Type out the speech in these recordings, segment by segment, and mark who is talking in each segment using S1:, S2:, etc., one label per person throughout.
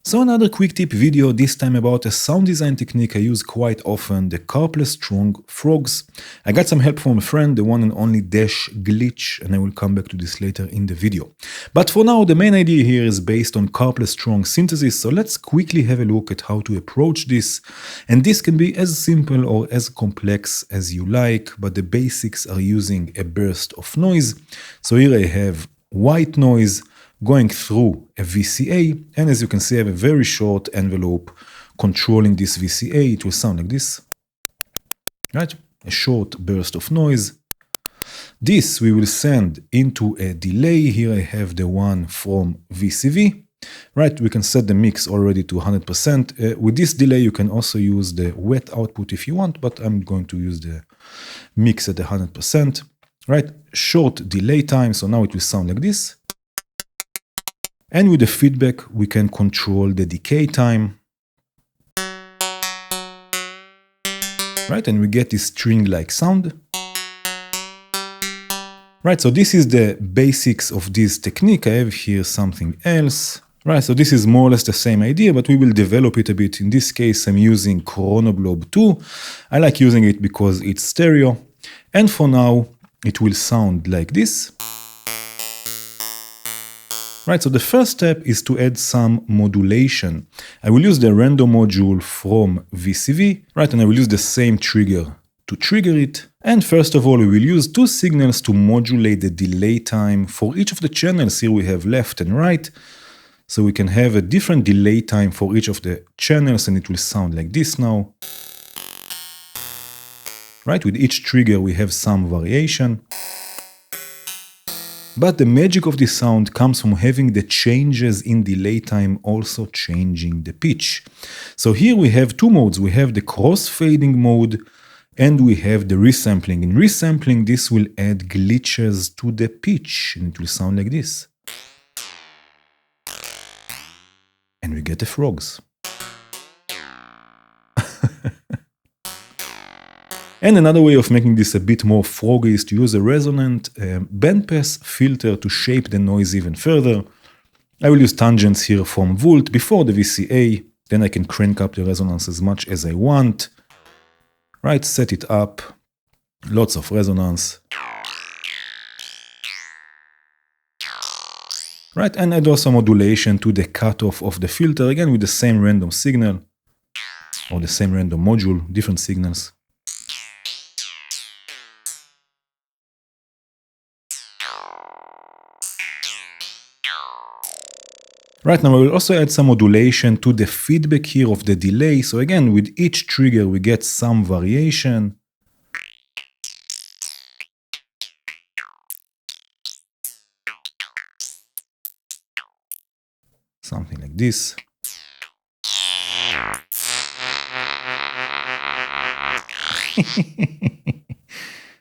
S1: So another quick tip video, this time about a sound design technique I use quite often, the Karplus strong frogs. I got some help from a friend, the one and only Dash Glitch, and I will come back to this later in the video. But for now, the main idea here is based on Karplus strong synthesis, so let's quickly have a look at how to approach this. And this can be as simple or as complex as you like, but the basics are using a burst of noise. So here I have white noise going through a VCA, and as you can see I have a very short envelope controlling this VCA. It will sound like this, right? A short burst of noise. This we will send into a delay. Here I have the one from VCV, right? We can set the mix already to 100%. With this delay you can also use the wet output if you want, but I'm going to use the mix at 100%, right? Short delay time, so now it will sound like this. And with the feedback, we can control the decay time. Right, and we get this string-like sound. Right, so this is the basics of this technique. I have here something else. Right, so this is more or less the same idea, but we will develop it a bit. In this case, I'm using Chronoglobe 2. I like using it because it's stereo. And for now, it will sound like this. Right, so the first step is to add some modulation. I will use the random module from VCV, right, and I will use the same trigger to trigger it. And first of all, we will use two signals to modulate the delay time for each of the channels. Here we have left and right. So we can have a different delay time for each of the channels, and it will sound like this now. Right, with each trigger we have some variation. But the magic of this sound comes from having the changes in delay time also changing the pitch. So here we have two modes. We have the cross-fading mode and we have the resampling. In resampling, this will add glitches to the pitch and it will sound like this. And we get the frogs. And another way of making this a bit more froggy is to use a resonant bandpass filter to shape the noise even further. I will use tangents here from Volt before the VCA, then I can crank up the resonance as much as I want. Right, set it up, lots of resonance. Right, and add also modulation to the cutoff of the filter, again with the same random signal, or the same random module, different signals. Right, now I will also add some modulation to the feedback here of the delay. So again, with each trigger we get some variation. Something like this.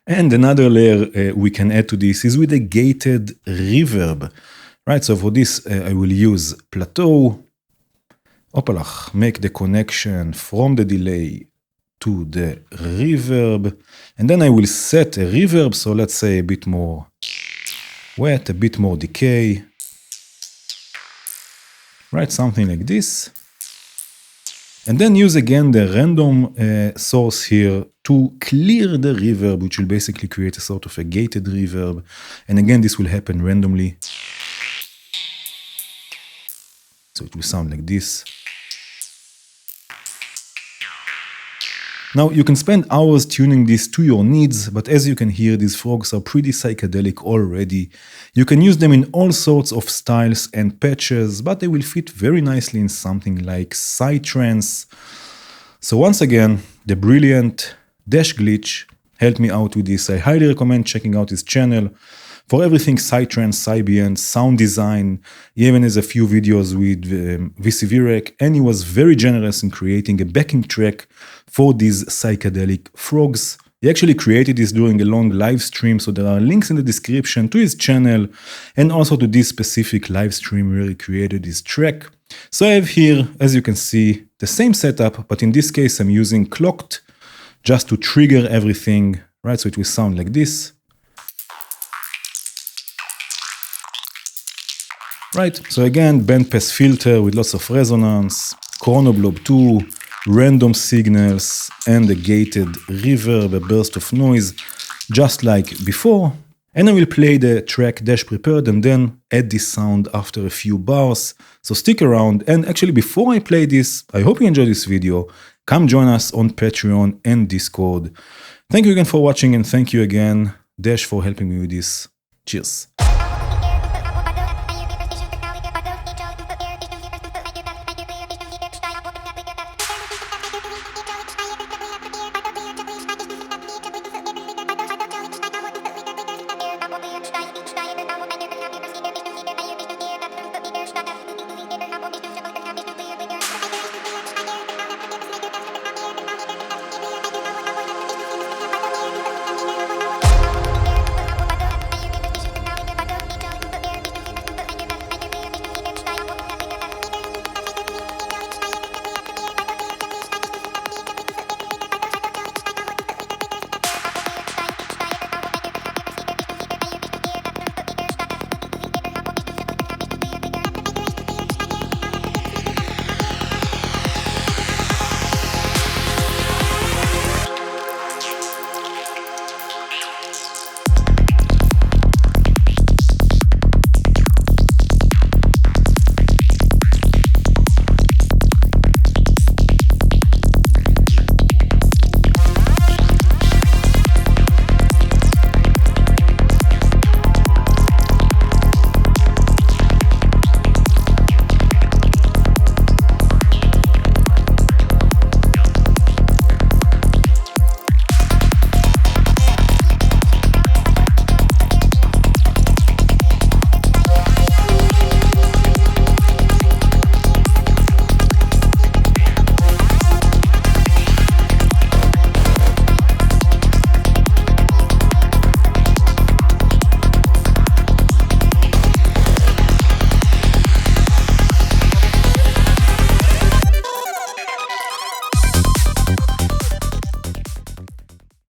S1: And another layer we can add to this is with a gated reverb. Right, so for this I will use plateau, opalach, make the connection from the delay to the reverb, and then I will set a reverb, so let's say a bit more wet, a bit more decay, right, something like this. And then use again the random source here to clear the reverb, which will basically create a sort of a gated reverb, and again this will happen randomly. So it will sound like this. Now you can spend hours tuning this to your needs, but as you can hear, these frogs are pretty psychedelic already. You can use them in all sorts of styles and patches, but they will fit very nicely in something like psytrance. So once again, the brilliant Dash Glitch helped me out with this. I highly recommend checking out his channel. For everything psytrance, psybient, sound design, he even has a few videos with VCV Rack, and he was very generous in creating a backing track for these psychedelic frogs. He actually created this during a long live stream, so there are links in the description to his channel and also to this specific live stream where he created this track. So I have here, as you can see, the same setup, but in this case I'm using clocked just to trigger everything, right? So it will sound like this. right? So again, bandpass filter with lots of resonance, chronoblob 2, random signals, and a gated reverb, a burst of noise, just like before. And I will play the track Dash Prepared and then add this sound after a few bars. So stick around. And actually, before I play this, I hope you enjoyed this video. Come join us on Patreon and Discord. Thank you again for watching, and thank you again, Dash, for helping me with this. Cheers.